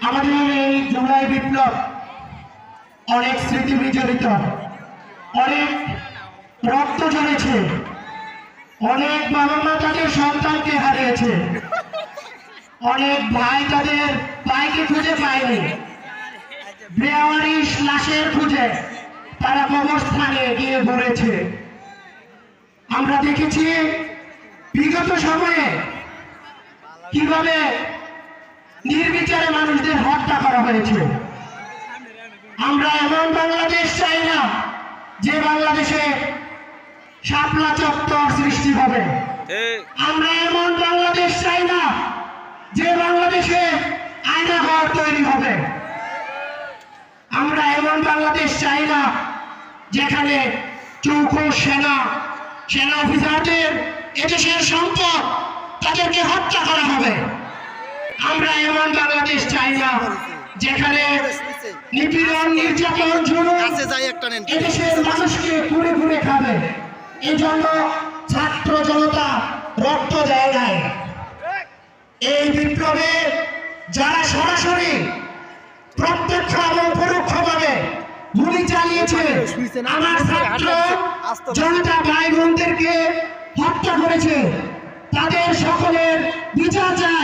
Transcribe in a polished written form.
আমাদের এই জুলাই বিপ্লব অনেক স্মৃতি বিজড়িত, অনেক রক্ত ঝরেছে, অনেক বাবা মা তাদের সন্তানকে হারিয়েছে, অনেক ভাই তাদের ভাইকে খুঁজে পায়নি, বেওয়ারিশ লাশের খুঁজে তারা কবরস্থানে গিয়ে ঘুরেছে। আমরা দেখেছি বিগত সময়ে কিভাবে নির্বিচারে মানুষদের হত্যা করা হয়েছে। আমরা এমন বাংলাদেশ চাই না যে বাংলাদেশে শাপলা চত্বর সৃষ্টি হবে। আমরা এমন বাংলাদেশ চাই না যে বাংলাদেশে আয়নাঘর তৈরি হবে। আমরা এমন বাংলাদেশ চাই না যেখানে চৌখো সেনা অফিসারদের এদেশের সম্পদ তাদেরকে হত্যা করা হবে। আমরা এমন বাংলাদেশ চাই না যেখানে নিপীড়ন নির্যাতন জুলুম এদেশের মানুষকে ঘুরে ঘুরে খাবে। এই জন্য ছাত্র জনতা রক্ত দেয় নাই। এই বিপ্লবে যারা সরাসরি প্রত্যক্ষ এবং পরোক্ষভাবে গুলি চালিয়েছে, আমার ছাত্র জনতা ভাই বোনদেরকে হত্যা করেছে, তাদের সকলের বিচার চাই।